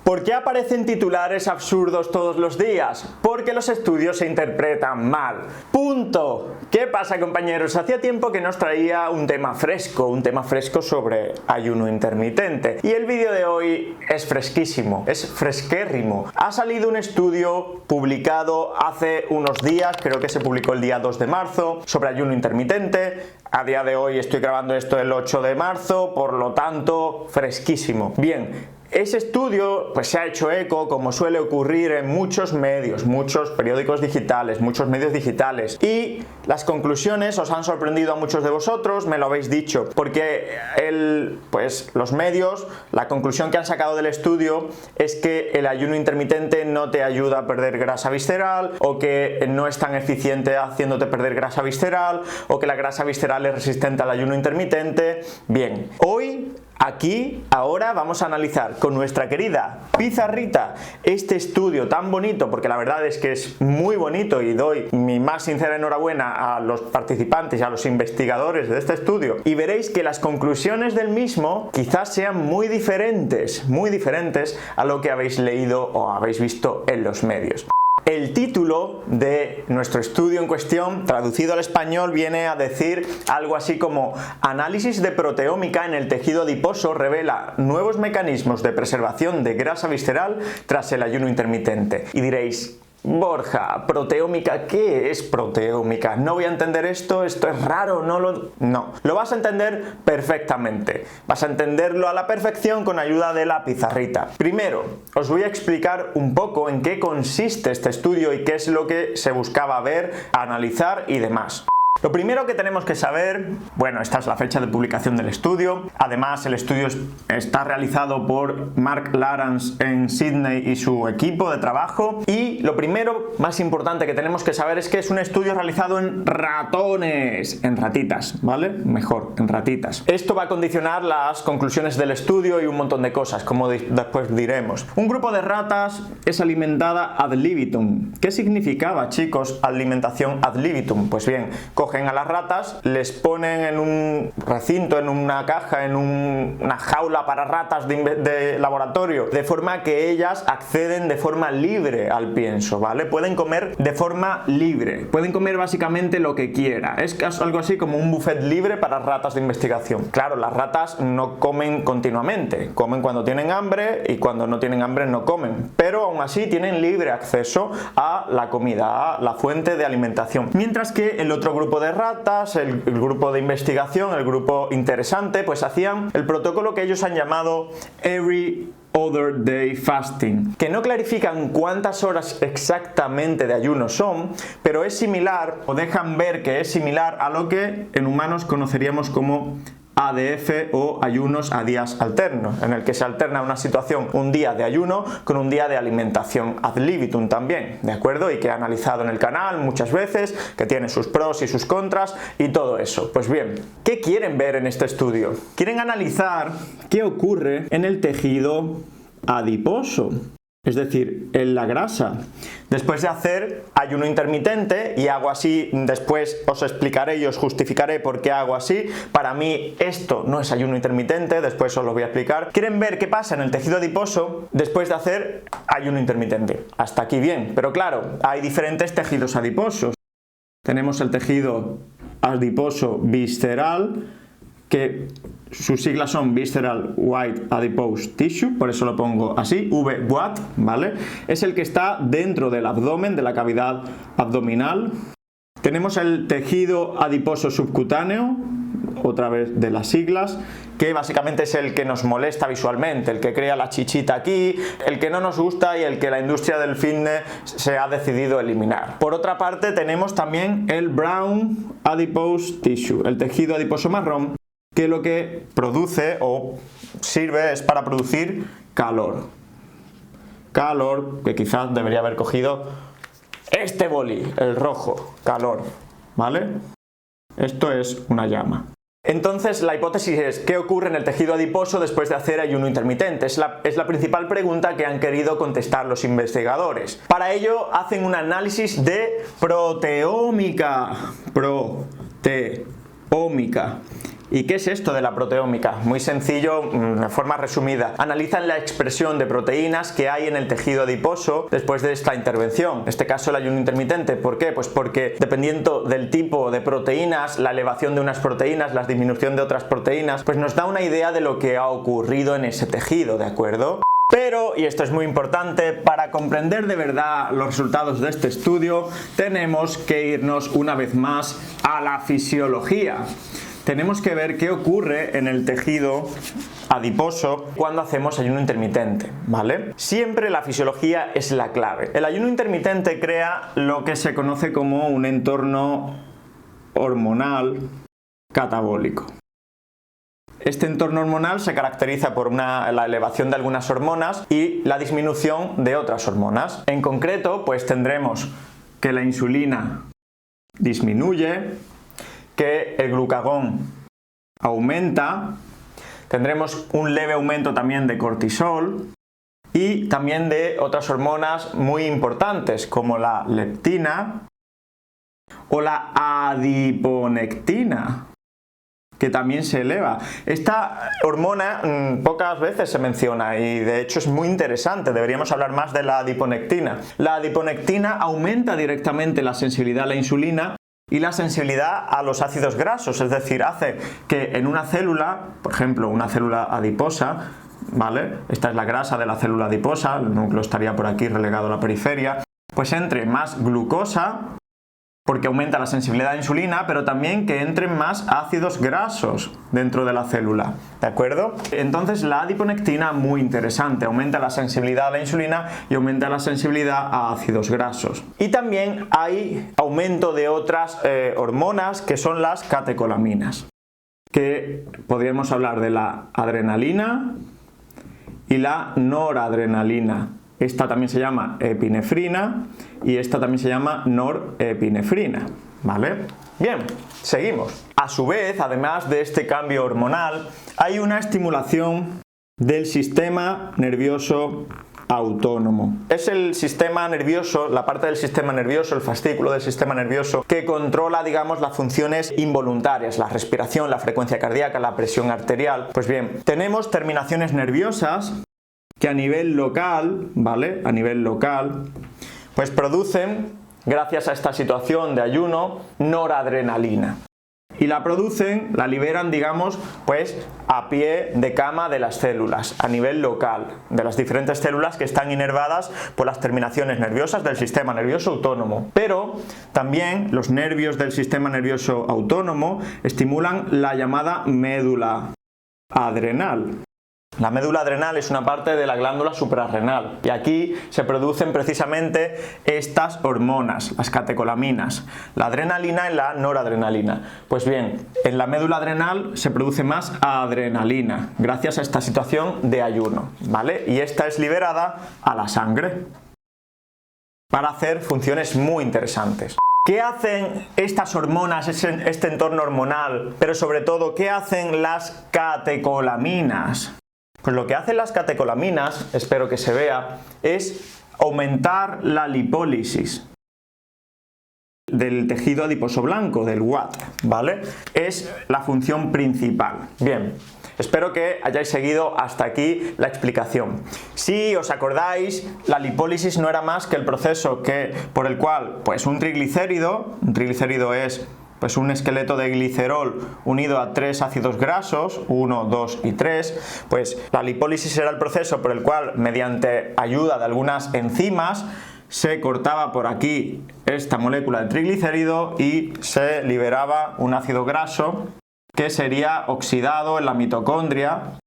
¿Por qué aparecen titulares absurdos todos los días? Porque los estudios se interpretan mal. ¡Punto! ¿Qué pasa, compañeros? Hacía tiempo que nos traía un tema fresco sobre ayuno intermitente. Y el vídeo de hoy es fresquísimo, es fresquérrimo. Ha salido un estudio publicado hace unos días, creo que se publicó el día 2 de marzo, sobre ayuno intermitente. A día de hoy estoy grabando esto el 8 de marzo, por lo tanto, fresquísimo. Bien. Ese estudio pues se ha hecho eco, como suele ocurrir en muchos medios, muchos periódicos digitales, muchos medios digitales, y las conclusiones os han sorprendido a muchos de vosotros, me lo habéis dicho, porque los medios, la conclusión que han sacado del estudio es que el ayuno intermitente no te ayuda a perder grasa visceral, o que no es tan eficiente haciéndote perder grasa visceral, o que la grasa visceral es resistente al ayuno intermitente. Bien, hoy aquí, ahora vamos a analizar con nuestra querida pizarrita este estudio tan bonito, porque la verdad es que es muy bonito y doy mi más sincera enhorabuena a los participantes y a los investigadores de este estudio, y veréis que las conclusiones del mismo quizás sean muy diferentes a lo que habéis leído o habéis visto en los medios. El título de nuestro estudio en cuestión, traducido al español, viene a decir algo así como: análisis de proteómica en el tejido adiposo revela nuevos mecanismos de preservación de grasa visceral tras el ayuno intermitente. Y diréis: Borja, proteómica, ¿qué es proteómica? No voy a entender esto es raro, no, lo vas a entender perfectamente. Vas a entenderlo a la perfección con ayuda de la pizarrita. Primero, os voy a explicar un poco en qué consiste este estudio y qué es lo que se buscaba ver, analizar y demás. Lo primero que tenemos que saber, bueno, esta es la fecha de publicación del estudio. Además, el estudio está realizado por Mark Lawrence en Sydney y su equipo de trabajo. Y lo primero, más importante que tenemos que saber es que es un estudio realizado en ratones, en ratitas, ¿vale? Mejor, en ratitas. Esto va a condicionar las conclusiones del estudio y un montón de cosas, como después diremos. Un grupo de ratas es alimentada ad libitum. ¿Qué significaba, chicos, alimentación ad libitum? Pues bien, cogen a las ratas, les ponen en un recinto, en una caja, en una jaula para ratas de laboratorio, de forma que ellas acceden de forma libre al pienso, ¿vale? Pueden comer de forma libre, pueden comer básicamente lo que quiera. Es algo así como un buffet libre para ratas de investigación. Claro, las ratas no comen continuamente, comen cuando tienen hambre y cuando no tienen hambre no comen, pero aún así tienen libre acceso a la comida, a la fuente de alimentación. Mientras que el otro grupo de ratas, el grupo de investigación, el grupo interesante, pues hacían el protocolo que ellos han llamado Every Other Day Fasting, que no clarifican cuántas horas exactamente de ayuno son, pero es similar, o dejan ver que es similar a lo que en humanos conoceríamos como ADF o ayunos a días alternos, en el que se alterna una situación, un día de ayuno con un día de alimentación ad libitum también, ¿de acuerdo? Y que he analizado en el canal muchas veces, que tiene sus pros y sus contras y todo eso. Pues bien, ¿qué quieren ver en este estudio? Quieren analizar qué ocurre en el tejido adiposo, es decir, en la grasa. Después de hacer ayuno intermitente, y hago así, después os explicaré y os justificaré por qué hago así. Para mí esto no es ayuno intermitente, después os lo voy a explicar. Quieren ver qué pasa en el tejido adiposo después de hacer ayuno intermitente. Hasta aquí bien, pero claro, hay diferentes tejidos adiposos. Tenemos el tejido adiposo visceral, que sus siglas son Visceral White Adipose Tissue, por eso lo pongo así, VWAT, ¿vale? Es el que está dentro del abdomen, de la cavidad abdominal. Tenemos el tejido adiposo subcutáneo, otra vez de las siglas, que básicamente es el que nos molesta visualmente, el que crea la chichita aquí, el que no nos gusta y el que la industria del fitness se ha decidido eliminar. Por otra parte, tenemos también el Brown Adipose Tissue, el tejido adiposo marrón, que lo que produce o sirve es para producir calor. Calor, que quizás debería haber cogido este boli, el rojo, calor, ¿vale? Esto es una llama. Entonces la hipótesis es: ¿qué ocurre en el tejido adiposo después de hacer ayuno intermitente? Es la principal pregunta que han querido contestar los investigadores. Para ello hacen un análisis de proteómica. ¿Y qué es esto de la proteómica? Muy sencillo, de forma resumida. Analizan la expresión de proteínas que hay en el tejido adiposo después de esta intervención. En este caso el ayuno intermitente. ¿Por qué? Pues porque dependiendo del tipo de proteínas, la elevación de unas proteínas, la disminución de otras proteínas, pues nos da una idea de lo que ha ocurrido en ese tejido, ¿de acuerdo? Pero, y esto es muy importante, para comprender de verdad los resultados de este estudio, tenemos que irnos una vez más a la fisiología. Tenemos que ver qué ocurre en el tejido adiposo cuando hacemos ayuno intermitente, ¿vale? Siempre la fisiología es la clave. El ayuno intermitente crea lo que se conoce como un entorno hormonal catabólico. Este entorno hormonal se caracteriza por la elevación de algunas hormonas y la disminución de otras hormonas. En concreto, pues tendremos que la insulina disminuye, que el glucagón aumenta, tendremos un leve aumento también de cortisol y también de otras hormonas muy importantes como la leptina o la adiponectina, que también se eleva. Esta hormona pocas veces se menciona y de hecho es muy interesante, deberíamos hablar más de la adiponectina. La adiponectina aumenta directamente la sensibilidad a la insulina y la sensibilidad a los ácidos grasos, es decir, hace que en una célula, por ejemplo una célula adiposa, ¿vale? Esta es la grasa de la célula adiposa, el núcleo estaría por aquí relegado a la periferia, pues entre más glucosa, porque aumenta la sensibilidad a la insulina, pero también que entren más ácidos grasos dentro de la célula, ¿de acuerdo? Entonces la adiponectina, muy interesante, aumenta la sensibilidad a la insulina y aumenta la sensibilidad a ácidos grasos. Y también hay aumento de otras hormonas que son las catecolaminas, que podríamos hablar de la adrenalina y la noradrenalina. Esta también se llama epinefrina y esta también se llama norepinefrina, ¿vale? Bien, seguimos. A su vez, además de este cambio hormonal, hay una estimulación del sistema nervioso autónomo. Es el sistema nervioso, la parte del sistema nervioso, el fascículo del sistema nervioso, que controla, digamos, las funciones involuntarias, la respiración, la frecuencia cardíaca, la presión arterial. Pues bien, tenemos terminaciones nerviosas que a nivel local, ¿vale? A nivel local, pues producen, gracias a esta situación de ayuno, noradrenalina. Y la producen, la liberan, digamos, pues a pie de cama de las células, a nivel local, de las diferentes células que están inervadas por las terminaciones nerviosas del sistema nervioso autónomo. Pero también los nervios del sistema nervioso autónomo estimulan la llamada médula adrenal. La médula adrenal es una parte de la glándula suprarrenal y aquí se producen precisamente estas hormonas, las catecolaminas, la adrenalina y la noradrenalina. Pues bien, en la médula adrenal se produce más adrenalina gracias a esta situación de ayuno, ¿vale? Y esta es liberada a la sangre para hacer funciones muy interesantes. ¿Qué hacen estas hormonas, este entorno hormonal? Pero sobre todo, ¿qué hacen las catecolaminas? Pues lo que hacen las catecolaminas, espero que se vea, es aumentar la lipólisis del tejido adiposo blanco, del WAT, ¿vale? Es la función principal. Bien, espero que hayáis seguido hasta aquí la explicación. Si os acordáis, la lipólisis no era más que el proceso por el cual pues un triglicérido es pues un esqueleto de glicerol unido a 3 ácidos grasos, 1, 2 y 3, pues la lipólisis era el proceso por el cual, mediante ayuda de algunas enzimas, se cortaba por aquí esta molécula de triglicérido y se liberaba un ácido graso que sería oxidado en la mitocondria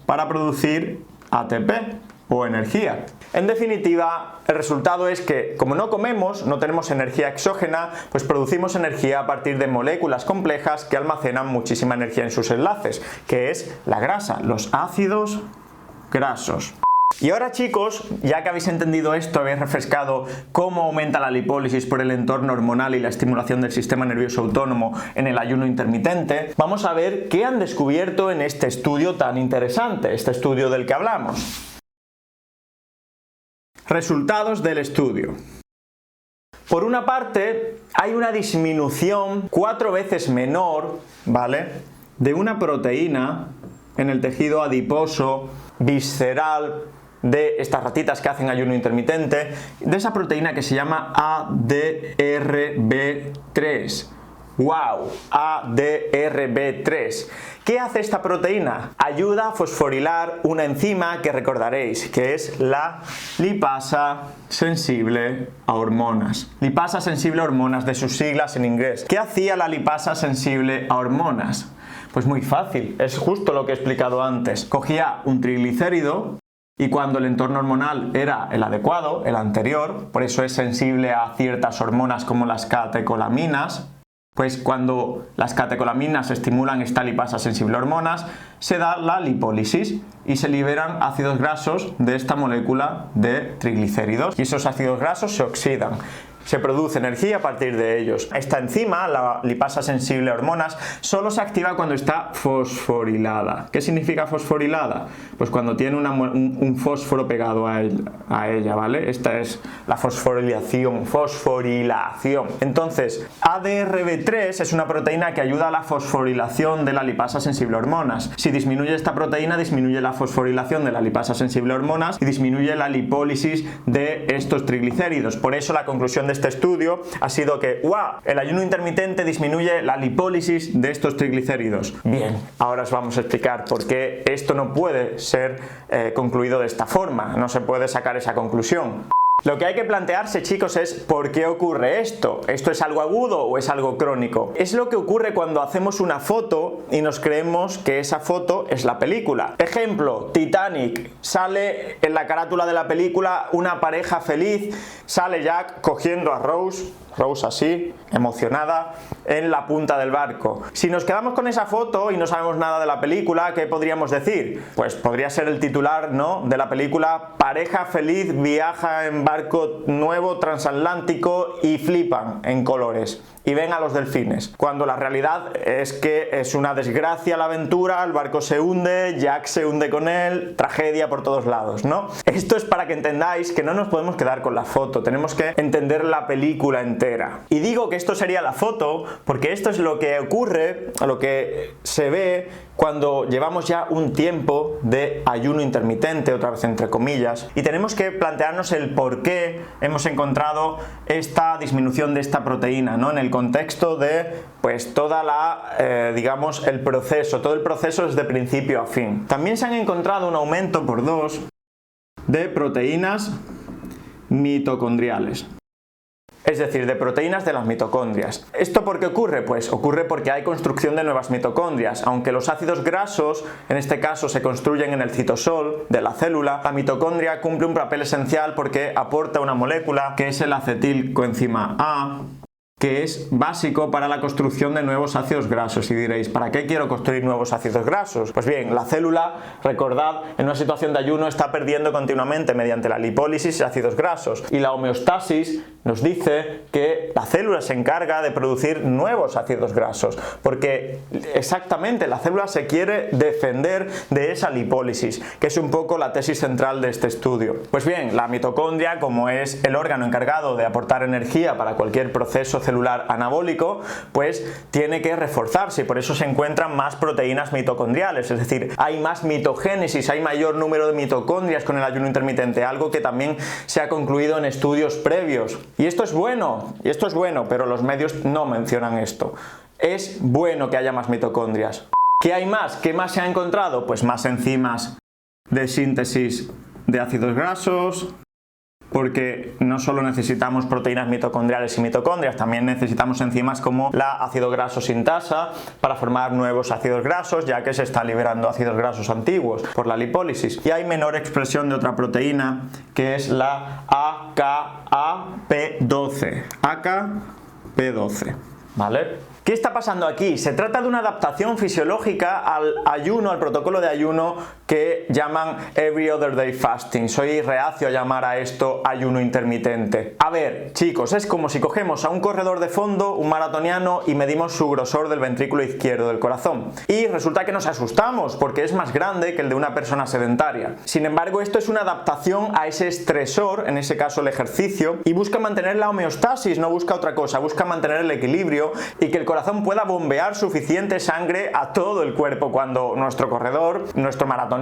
para producir ATP o energía. En definitiva, el resultado es que, como no comemos, no tenemos energía exógena, pues producimos energía a partir de moléculas complejas que almacenan muchísima energía en sus enlaces, que es la grasa, los ácidos grasos. Y ahora, chicos, ya que habéis entendido esto, habéis refrescado cómo aumenta la lipólisis por el entorno hormonal y la estimulación del sistema nervioso autónomo en el ayuno intermitente, vamos a ver qué han descubierto en este estudio tan interesante, este estudio del que hablamos. Resultados del estudio. Por una parte, hay una disminución 4 veces menor, ¿vale?, de una proteína en el tejido adiposo visceral de estas ratitas que hacen ayuno intermitente, de esa proteína que se llama ADRB3. ¡Wow! ADRB3. ¿Qué hace esta proteína? Ayuda a fosforilar una enzima que recordaréis, que es la lipasa sensible a hormonas. Lipasa sensible a hormonas, de sus siglas en inglés. ¿Qué hacía la lipasa sensible a hormonas? Pues muy fácil, es justo lo que he explicado antes. Cogía un triglicérido y cuando el entorno hormonal era el adecuado, el anterior, por eso es sensible a ciertas hormonas como las catecolaminas, pues cuando las catecolaminas estimulan esta lipasa sensible a hormonas, se da la lipólisis y se liberan ácidos grasos de esta molécula de triglicéridos y esos ácidos grasos se oxidan. Se produce energía a partir de ellos. Esta enzima, la lipasa sensible a hormonas, solo se activa cuando está fosforilada. ¿Qué significa fosforilada? Pues cuando tiene un fósforo pegado a ella, ¿vale? Esta es la fosforilación. Entonces, ADRB3 es una proteína que ayuda a la fosforilación de la lipasa sensible a hormonas. Si disminuye esta proteína, disminuye la fosforilación de la lipasa sensible a hormonas y disminuye la lipólisis de estos triglicéridos. Por eso la conclusión de este estudio ha sido que el ayuno intermitente disminuye la lipólisis de estos triglicéridos. Bien, ahora os vamos a explicar por qué esto no puede ser concluido de esta forma, no se puede sacar esa conclusión. Lo que hay que plantearse, chicos, es ¿por qué ocurre esto? ¿Esto es algo agudo o es algo crónico? Es lo que ocurre cuando hacemos una foto y nos creemos que esa foto es la película. Ejemplo, Titanic. Sale en la carátula de la película una pareja feliz, sale Jack cogiendo a Rose así, emocionada, en la punta del barco. Si nos quedamos con esa foto y no sabemos nada de la película, ¿qué podríamos decir? Pues podría ser el titular, ¿no?, de la película: pareja feliz viaja en barco nuevo transatlántico y flipan en colores y ven a los delfines, cuando la realidad es que es una desgracia la aventura, el barco se hunde, Jack se hunde con él, tragedia por todos lados, ¿no? Esto es para que entendáis que no nos podemos quedar con la foto, tenemos que entender la película entera. Y digo que esto sería la foto porque esto es lo que ocurre, lo que se ve cuando llevamos ya un tiempo de ayuno intermitente, otra vez entre comillas, y tenemos que plantearnos el por qué hemos encontrado esta disminución de esta proteína, ¿no?, en el contexto de pues toda la, digamos, todo el proceso desde principio a fin. También se han encontrado un aumento por 2 de proteínas mitocondriales. Es decir, de proteínas de las mitocondrias. ¿Esto por qué ocurre? Pues ocurre porque hay construcción de nuevas mitocondrias. Aunque los ácidos grasos, en este caso, se construyen en el citosol de la célula, la mitocondria cumple un papel esencial porque aporta una molécula que es el acetilcoenzima A, que es básico para la construcción de nuevos ácidos grasos. Y diréis, ¿para qué quiero construir nuevos ácidos grasos? Pues bien, la célula, recordad, en una situación de ayuno está perdiendo continuamente mediante la lipólisis ácidos grasos. Y la homeostasis nos dice que la célula se encarga de producir nuevos ácidos grasos, porque exactamente la célula se quiere defender de esa lipólisis, que es un poco la tesis central de este estudio. Pues bien, la mitocondria, como es el órgano encargado de aportar energía para cualquier proceso celular anabólico, pues tiene que reforzarse y por eso se encuentran más proteínas mitocondriales, es decir, hay más mitogénesis, hay mayor número de mitocondrias con el ayuno intermitente, algo que también se ha concluido en estudios previos. Y esto es bueno, pero los medios no mencionan esto. Es bueno que haya más mitocondrias. ¿Qué hay más? ¿Qué más se ha encontrado? Pues más enzimas de síntesis de ácidos grasos, porque no solo necesitamos proteínas mitocondriales y mitocondrias, también necesitamos enzimas como la ácido graso sintasa para formar nuevos ácidos grasos, ya que se está liberando ácidos grasos antiguos por la lipólisis. Y hay menor expresión de otra proteína que es la AKP12. AKP12, ¿vale? ¿Qué está pasando aquí? Se trata de una adaptación fisiológica al ayuno, al protocolo de ayuno que llaman every other day fasting. Soy reacio a llamar a esto ayuno intermitente. A ver, chicos, es como si cogemos a un corredor de fondo, un maratoniano, y medimos su grosor del ventrículo izquierdo del corazón. Y resulta que nos asustamos porque es más grande que el de una persona sedentaria. Sin embargo, esto es una adaptación a ese estresor, en ese caso el ejercicio, y busca mantener la homeostasis, no busca otra cosa, busca mantener el equilibrio y que el corazón pueda bombear suficiente sangre a todo el cuerpo cuando nuestro corredor, nuestro maratoniano,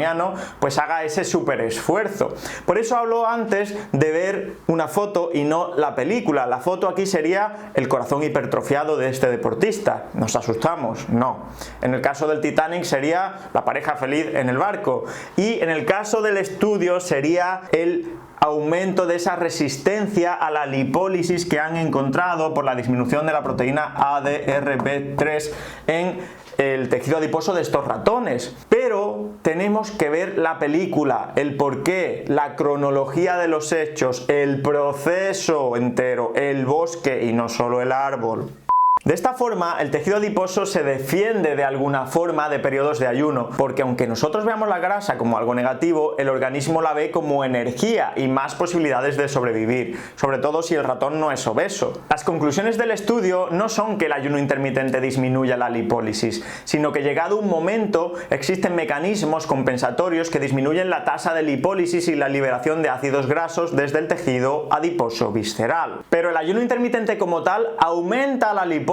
pues haga ese súper esfuerzo. Por eso hablo antes de ver una foto y no la película. La foto aquí sería el corazón hipertrofiado de este deportista. ¿Nos asustamos? No. En el caso del Titanic sería la pareja feliz en el barco, y en el caso del estudio sería el aumento de esa resistencia a la lipólisis que han encontrado por la disminución de la proteína ADRB3 en el tejido adiposo de estos ratones. Pero tenemos que ver la película, el porqué, la cronología de los hechos, el proceso entero, el bosque y no solo el árbol. De esta forma, el tejido adiposo se defiende de alguna forma de periodos de ayuno, porque aunque nosotros veamos la grasa como algo negativo, el organismo la ve como energía y más posibilidades de sobrevivir, sobre todo si el ratón no es obeso. Las conclusiones del estudio no son que el ayuno intermitente disminuya la lipólisis, sino que llegado un momento existen mecanismos compensatorios que disminuyen la tasa de lipólisis y la liberación de ácidos grasos desde el tejido adiposo visceral. Pero el ayuno intermitente como tal aumenta la lipólisis.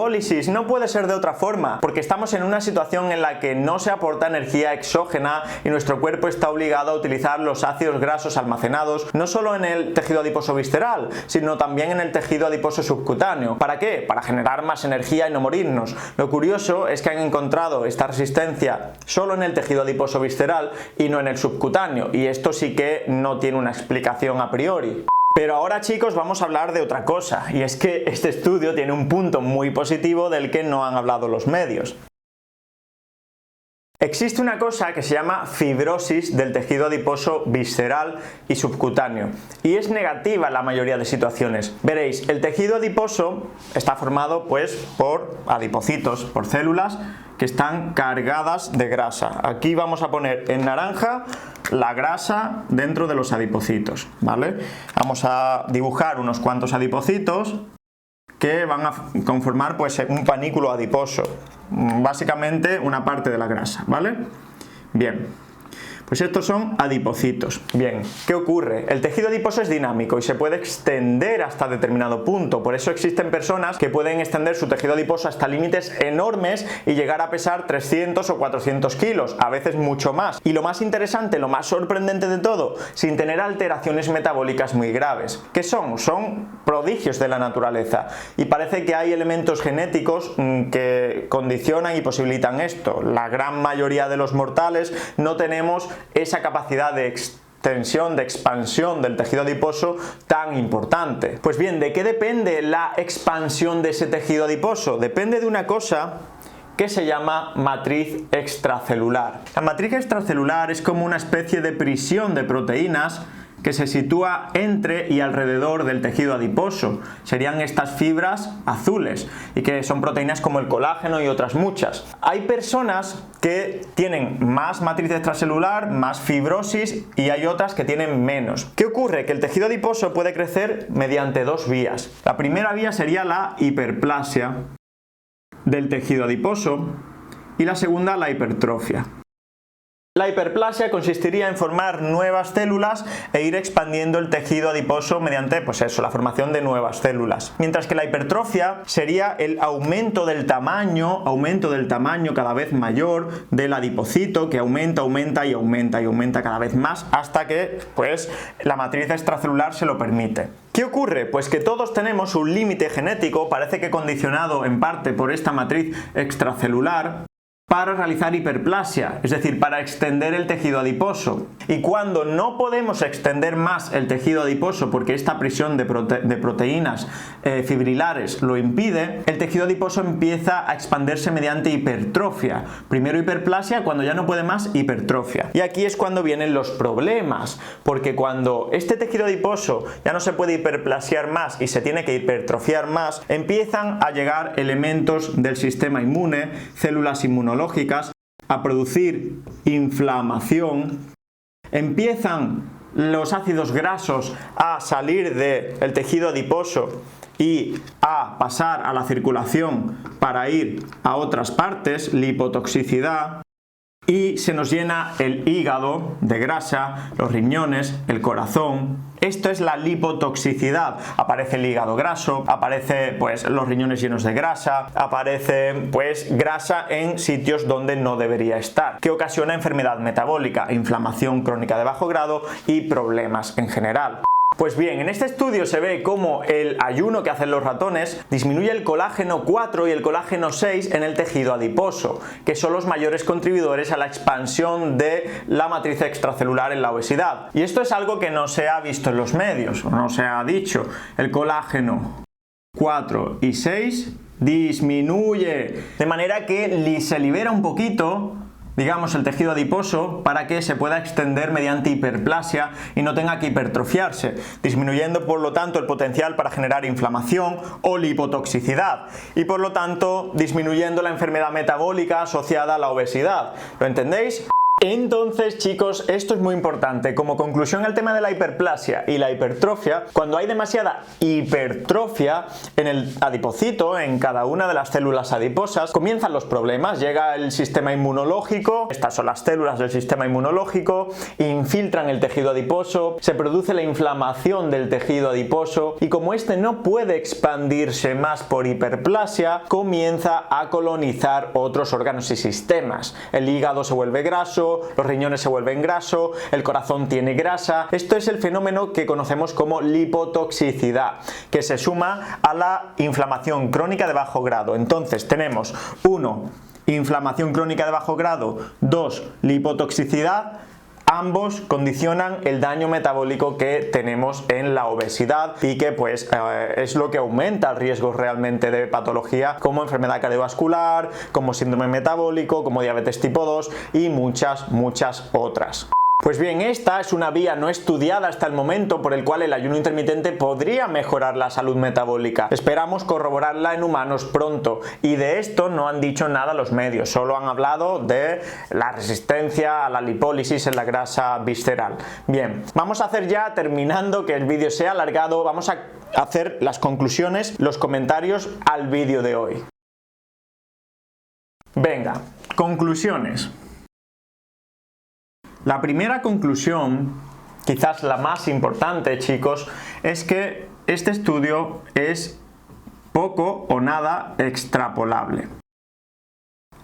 No puede ser de otra forma, porque estamos en una situación en la que no se aporta energía exógena y nuestro cuerpo está obligado a utilizar los ácidos grasos almacenados no solo en el tejido adiposo visceral, sino también en el tejido adiposo subcutáneo. ¿Para qué? Para generar más energía y no morirnos. Lo curioso es que han encontrado esta resistencia solo en el tejido adiposo visceral y no en el subcutáneo, y esto sí que no tiene una explicación a priori. Pero ahora, chicos, vamos a hablar de otra cosa, y es que este estudio tiene un punto muy positivo del que no han hablado los medios. Existe una cosa que se llama fibrosis del tejido adiposo visceral y subcutáneo, y es negativa en la mayoría de situaciones. Veréis, el tejido adiposo está formado pues por adipocitos, por células que están cargadas de grasa. Aquí vamos a poner en naranja la grasa dentro de los adipocitos, ¿vale? Vamos a dibujar unos cuantos adipocitos que van a conformar pues un panículo adiposo, básicamente una parte de la grasa, ¿vale? Bien. Pues estos son adipocitos. Bien, ¿qué ocurre? El tejido adiposo es dinámico y se puede extender hasta determinado punto. Por eso existen personas que pueden extender su tejido adiposo hasta límites enormes y llegar a pesar 300 o 400 kilos, a veces mucho más. Y lo más interesante, lo más sorprendente de todo, sin tener alteraciones metabólicas muy graves. ¿Qué son? Son prodigios de la naturaleza. Y parece que hay elementos genéticos que condicionan y posibilitan esto. La gran mayoría de los mortales no tenemos esa capacidad de extensión, de expansión del tejido adiposo tan importante. Pues bien, ¿de qué depende la expansión de ese tejido adiposo? Depende de una cosa que se llama matriz extracelular. La matriz extracelular es como una especie de prisión de proteínas que se sitúa entre y alrededor del tejido adiposo. Serían estas fibras azules, y que son proteínas como el colágeno y otras muchas. Hay personas que tienen más matriz extracelular, más fibrosis, y hay otras que tienen menos. ¿Qué ocurre? Que el tejido adiposo puede crecer mediante dos vías. La primera vía sería la hiperplasia del tejido adiposo y la segunda la hipertrofia. La hiperplasia consistiría en formar nuevas células e ir expandiendo el tejido adiposo mediante, pues eso, la formación de nuevas células. Mientras que la hipertrofia sería el aumento del tamaño cada vez mayor del adipocito, que aumenta cada vez más hasta que, pues, la matriz extracelular se lo permite. ¿Qué ocurre? Pues que todos tenemos un límite genético, parece que condicionado en parte por esta matriz extracelular, para realizar hiperplasia, es decir, para extender el tejido adiposo. Y cuando no podemos extender más el tejido adiposo porque esta prisión de proteínas fibrilares lo impide, el tejido adiposo empieza a expandirse mediante hipertrofia. Primero hiperplasia, cuando ya no puede más, hipertrofia. Y aquí es cuando vienen los problemas, porque cuando este tejido adiposo ya no se puede hiperplasiar más y se tiene que hipertrofiar más, empiezan a llegar elementos del sistema inmune, células inmunológicas, a producir inflamación, empiezan los ácidos grasos a salir del tejido adiposo y a pasar a la circulación para ir a otras partes, lipotoxicidad, y se nos llena el hígado de grasa, los riñones, el corazón. Esto es la lipotoxicidad. Aparece el hígado graso, aparece pues los riñones llenos de grasa, aparece pues grasa en sitios donde no debería estar, que ocasiona enfermedad metabólica, inflamación crónica de bajo grado y problemas en general. Pues bien, en este estudio se ve cómo el ayuno que hacen los ratones disminuye el colágeno 4 y el colágeno 6 en el tejido adiposo, que son los mayores contribuidores a la expansión de la matriz extracelular en la obesidad. Y esto es algo que no se ha visto en los medios, o no se ha dicho. El colágeno 4 y 6 disminuye, de manera que se libera un poquito, digamos, el tejido adiposo para que se pueda extender mediante hiperplasia y no tenga que hipertrofiarse, disminuyendo por lo tanto el potencial para generar inflamación o lipotoxicidad y por lo tanto disminuyendo la enfermedad metabólica asociada a la obesidad. ¿Lo entendéis? Entonces, chicos, esto es muy importante. Como conclusión al tema de la hiperplasia y la hipertrofia, cuando hay demasiada hipertrofia en el adipocito, en cada una de las células adiposas, comienzan los problemas. Llega el sistema inmunológico, estas son las células del sistema inmunológico, infiltran el tejido adiposo, se produce la inflamación del tejido adiposo y como este no puede expandirse más por hiperplasia, comienza a colonizar otros órganos y sistemas. El hígado se vuelve graso, los riñones se vuelven graso, el corazón tiene grasa. Esto es el fenómeno que conocemos como lipotoxicidad, que se suma a la inflamación crónica de bajo grado. Entonces tenemos 1. Inflamación crónica de bajo grado, 2. Lipotoxicidad. Ambos condicionan el daño metabólico que tenemos en la obesidad y que pues es lo que aumenta el riesgo realmente de patología como enfermedad cardiovascular, como síndrome metabólico, como diabetes tipo 2 y muchas otras. Pues bien, esta es una vía no estudiada hasta el momento por el cual el ayuno intermitente podría mejorar la salud metabólica. Esperamos corroborarla en humanos pronto y de esto no han dicho nada los medios, solo han hablado de la resistencia a la lipólisis en la grasa visceral. Bien, vamos a hacer ya, terminando que el vídeo sea alargado, vamos a hacer las conclusiones, los comentarios al vídeo de hoy. Venga, conclusiones. La primera conclusión, quizás la más importante, chicos, es que este estudio es poco o nada extrapolable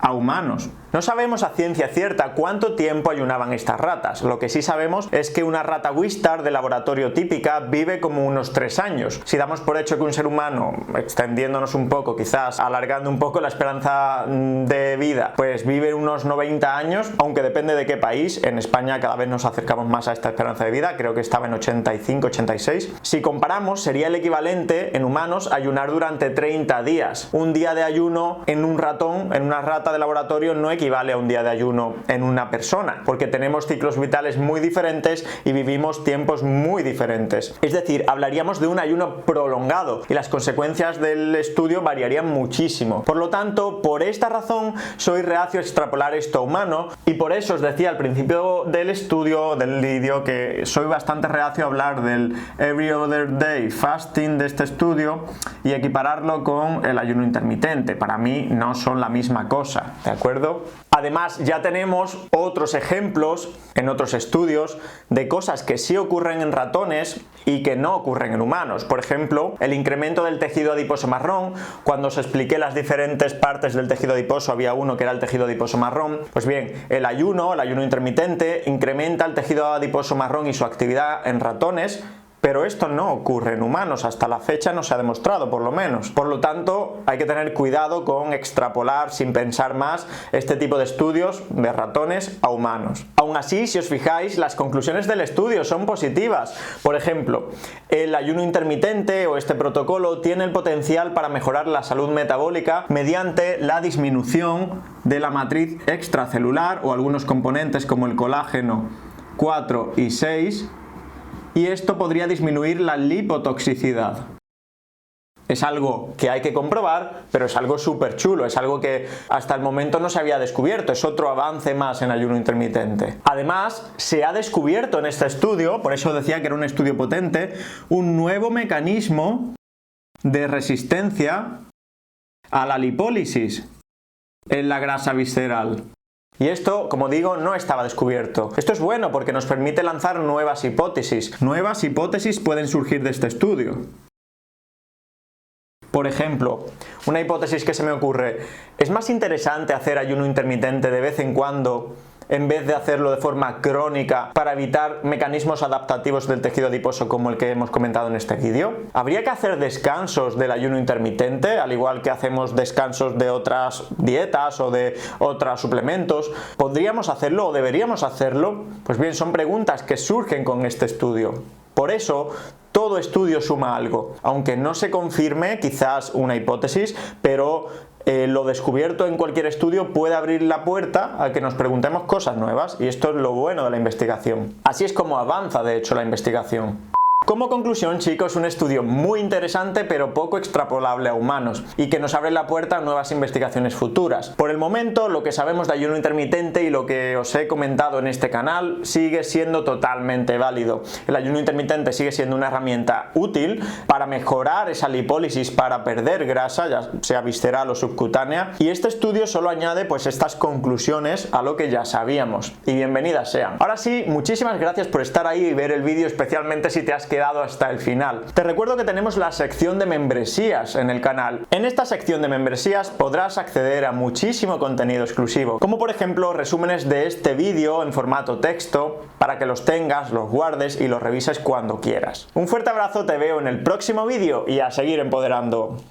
a humanos. No sabemos a ciencia cierta cuánto tiempo ayunaban estas ratas. Lo que sí sabemos es que una rata Wistar de laboratorio típica vive como unos 3 años. Si damos por hecho que un ser humano, extendiéndonos un poco, quizás alargando un poco la esperanza de vida, pues vive unos 90 años, aunque depende de qué país. En España cada vez nos acercamos más a esta esperanza de vida, creo que estaba en 85, 86. Si comparamos, sería el equivalente en humanos a ayunar durante 30 días. Un día de ayuno en un ratón, en una rata de laboratorio, no equivale a un día de ayuno en una persona, porque tenemos ciclos vitales muy diferentes y vivimos tiempos muy diferentes. Es decir, hablaríamos de un ayuno prolongado y las consecuencias del estudio variarían muchísimo. Por lo tanto, por esta razón soy reacio a extrapolar esto a humano y por eso os decía al principio del estudio, del vídeo, que soy bastante reacio a hablar del every other day fasting de este estudio y equipararlo con el ayuno intermitente. Para mí no son la misma cosa, ¿de acuerdo? Además, ya tenemos otros ejemplos en otros estudios de cosas que sí ocurren en ratones y que no ocurren en humanos. Por ejemplo, el incremento del tejido adiposo marrón. Cuando os expliqué las diferentes partes del tejido adiposo, había uno que era el tejido adiposo marrón. Pues bien, el ayuno intermitente, incrementa el tejido adiposo marrón y su actividad en ratones, pero esto no ocurre en humanos, hasta la fecha no se ha demostrado, por lo menos. Por lo tanto, hay que tener cuidado con extrapolar sin pensar más este tipo de estudios de ratones a humanos. Aún así, si os fijáis, las conclusiones del estudio son positivas. Por ejemplo, el ayuno intermitente o este protocolo tiene el potencial para mejorar la salud metabólica mediante la disminución de la matriz extracelular o algunos componentes como el colágeno 4 y 6, y esto podría disminuir la lipotoxicidad. Es algo que hay que comprobar, pero es algo súper chulo, es algo que hasta el momento no se había descubierto, es otro avance más en ayuno intermitente. Además, se ha descubierto en este estudio, por eso decía que era un estudio potente, un nuevo mecanismo de resistencia a la lipólisis en la grasa visceral. Y esto, como digo, no estaba descubierto. Esto es bueno porque nos permite lanzar nuevas hipótesis. Nuevas hipótesis pueden surgir de este estudio. Por ejemplo, una hipótesis que se me ocurre, ¿es más interesante hacer ayuno intermitente de vez en cuando en vez de hacerlo de forma crónica para evitar mecanismos adaptativos del tejido adiposo como el que hemos comentado en este vídeo? ¿Habría que hacer descansos del ayuno intermitente, al igual que hacemos descansos de otras dietas o de otros suplementos? ¿Podríamos hacerlo o deberíamos hacerlo? Pues bien, son preguntas que surgen con este estudio. Por eso, todo estudio suma algo, aunque no se confirme quizás una hipótesis, pero lo descubierto en cualquier estudio puede abrir la puerta a que nos preguntemos cosas nuevas, y esto es lo bueno de la investigación. Así es como avanza, de hecho, la investigación. Como conclusión, chicos, un estudio muy interesante pero poco extrapolable a humanos y que nos abre la puerta a nuevas investigaciones futuras. Por el momento, lo que sabemos de ayuno intermitente y lo que os he comentado en este canal sigue siendo totalmente válido. El ayuno intermitente sigue siendo una herramienta útil para mejorar esa lipólisis, para perder grasa, ya sea visceral o subcutánea, y este estudio solo añade pues estas conclusiones a lo que ya sabíamos. Y bienvenidas sean. Ahora sí, muchísimas gracias por estar ahí y ver el vídeo, especialmente si te has quedado hasta el final. Te recuerdo que tenemos la sección de membresías en el canal. En esta sección de membresías podrás acceder a muchísimo contenido exclusivo, como por ejemplo resúmenes de este vídeo en formato texto, para que los tengas, los guardes y los revises cuando quieras. Un fuerte abrazo, te veo en el próximo vídeo y a seguir empoderando.